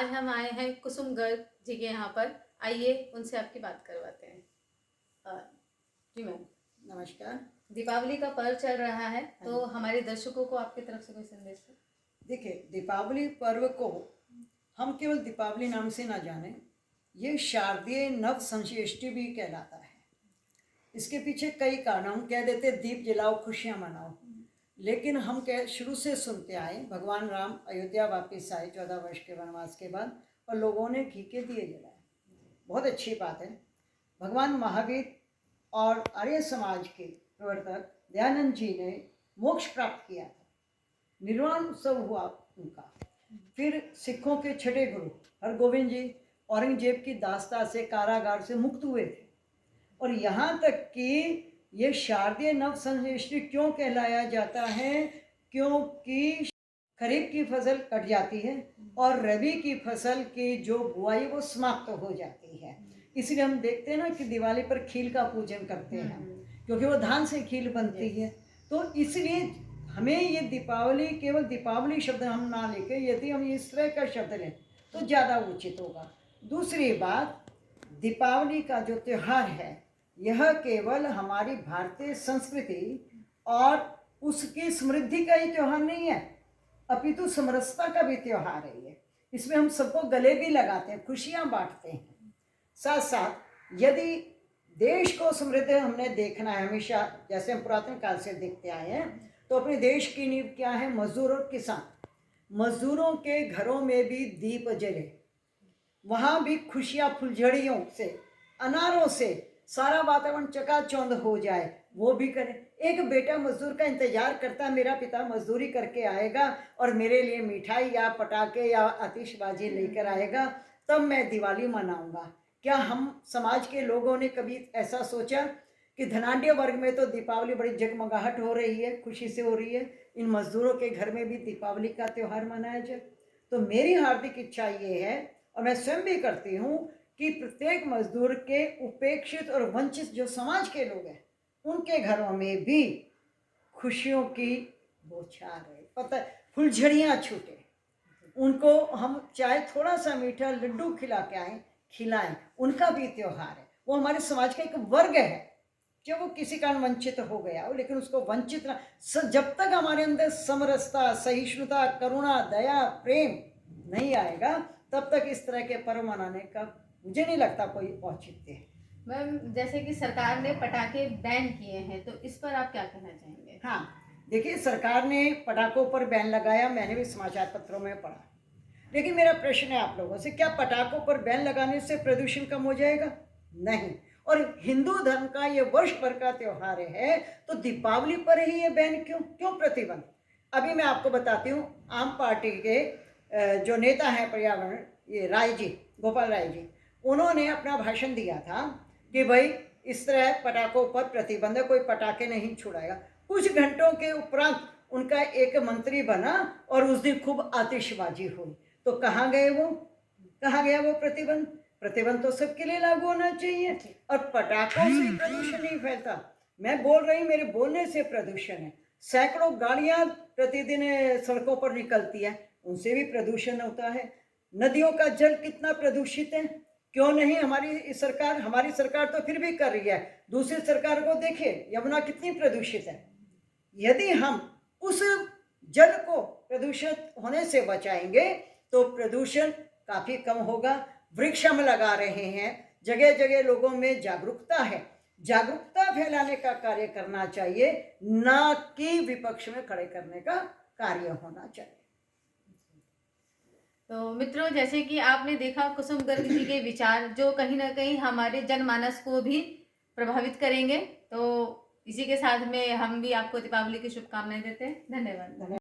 आज हम आए हैं कुसुम गर्ग जी के यहाँ पर। आइए उनसे आपकी बात करवाते हैं। जी मैम, नमस्कार। दीपावली का पर्व चल रहा है, तो हमारे दर्शकों को आपकी तरफ से कोई संदेश है? देखिए, दीपावली पर्व को हम केवल दीपावली नाम से ना जाने, ये शारदीय नव संश्रेष्टि भी कहलाता है। इसके पीछे कई कारण, हम कह देते दीप जलाओ खुशियाँ मनाओ, लेकिन हम कह शुरू से सुनते आए भगवान राम अयोध्या वापस आए 14 वर्ष के वनवास के बाद, और लोगों ने घी के दिए जलाए। बहुत अच्छी बात है। भगवान महावीर और आर्य समाज के प्रवर्तक दयानंद जी ने मोक्ष प्राप्त किया था, निर्वाण उत्सव हुआ उनका। फिर सिखों के छठे गुरु हरगोविंद जी औरंगजेब की दास्ता से, कारागार से मुक्त हुए थे। और यहाँ तक कि ये शारदीय नव संश्रेष्टि क्यों कहलाया जाता है, क्योंकि खरीफ की फसल कट जाती है और रबी की फसल की जो बुआई वो समाप्त हो जाती है। इसलिए हम देखते हैं ना कि दिवाली पर खील का पूजन करते हैं, क्योंकि वो धान से खील बनती है। तो इसलिए हमें ये दीपावली, केवल दीपावली शब्द हम ना लेके यदि हम इस तरह का शब्द लें तो ज़्यादा उचित होगा। दूसरी बात, दीपावली का जो त्यौहार है यह केवल हमारी भारतीय संस्कृति और उसकी समृद्धि का ही त्यौहार नहीं है, अपितु समरसता का भी त्यौहार है ये। इसमें हम सबको गले भी लगाते हैं, खुशियाँ बांटते हैं। साथ साथ यदि देश को समृद्ध हमने देखना है, हमेशा जैसे हम पुरातन काल से देखते आए हैं, तो अपने देश की नींव क्या है? मजदूर और किसान। मजदूरों के घरों में भी दीप जले, वहाँ भी खुशियाँ फुलझड़ियों से, अनारों से सारा वातावरण चकाचौंध हो जाए, वो भी करें। एक बेटा मजदूर का इंतजार करता है, मेरा पिता मजदूरी करके आएगा और मेरे लिए मिठाई या पटाखे या आतिशबाजी लेकर आएगा, तब मैं दिवाली मनाऊंगा। क्या हम समाज के लोगों ने कभी ऐसा सोचा कि धनाढ्य वर्ग में तो दीपावली बड़ी जगमगाहट हो रही है, खुशी से हो रही है, इन मजदूरों के घर में भी दीपावली का त्यौहार मनाया जाए? तो मेरी हार्दिक इच्छा ये है, और मैं स्वयं भी करती हूँ, कि प्रत्येक मजदूर के उपेक्षित और वंचित जो समाज के लोग हैं उनके घरों में भी खुशियों की बौछार है, पता फुलझड़ियाँ छूटे। उनको हम चाहे थोड़ा सा मीठा लड्डू खिला के आए, खिलाएं, उनका भी त्यौहार है। वो हमारे समाज का एक वर्ग है, जब वो किसी कारण वंचित हो गया हो, लेकिन उसको वंचित ना, जब तक हमारे अंदर समरसता, सहिष्णुता, करुणा, दया, प्रेम नहीं आएगा, तब तक इस तरह के पर्व मनाने का मुझे नहीं लगता कोई औचित्य है। मैम, जैसे कि सरकार ने पटाखे बैन किए हैं, तो इस पर आप क्या कहना चाहेंगे? हाँ, देखिए, सरकार ने पटाखों पर बैन लगाया, मैंने भी समाचार पत्रों में पढ़ा। लेकिन मेरा प्रश्न है आप लोगों से, क्या पटाखों पर बैन लगाने से प्रदूषण कम हो जाएगा? नहीं। और हिंदू धर्म का ये वर्ष भर का त्यौहार है, तो दीपावली पर ही ये बैन क्यों प्रतिबंध? अभी मैं आपको बताती हूँ, आम पार्टी के जो नेता हैं पर्यावरण, ये राय जी, गोपाल राय जी, उन्होंने अपना भाषण दिया था कि भाई इस तरह पटाखों पर प्रतिबंध है, कोई पटाखे नहीं छुड़ाएगा। कुछ घंटों के उपरांत उनका एक मंत्री बना और उस दिन खूब आतिशबाजी हुई। तो कहाँ गए वो? कहाँ गया वो प्रतिबंध? प्रतिबंध तो सबके लिए लागू होना चाहिए, और पटाखों से प्रदूषण नहीं फैलता। मैं बोल रही, मेरे बोलने से प्रदूषण है। सैकड़ों गाड़ियां प्रतिदिन सड़कों पर निकलती है, उनसे भी प्रदूषण होता है। नदियों का जल कितना प्रदूषित है, क्यों नहीं? हमारी सरकार तो फिर भी कर रही है। दूसरी सरकार को देखिए, यमुना कितनी प्रदूषित है। यदि हम उस जल को प्रदूषित होने से बचाएंगे तो प्रदूषण काफी कम होगा। वृक्ष हम लगा रहे हैं, जगह जगह लोगों में जागरूकता है, जागरूकता फैलाने का कार्य करना चाहिए, ना कि विपक्ष में खड़े करने का कार्य होना चाहिए। तो मित्रों, जैसे कि आपने देखा कुसुम गर्ग जी के विचार, जो कहीं ना कहीं हमारे जनमानस को भी प्रभावित करेंगे। तो इसी के साथ में हम भी आपको दीपावली की शुभकामनाएं देते हैं। धन्यवाद।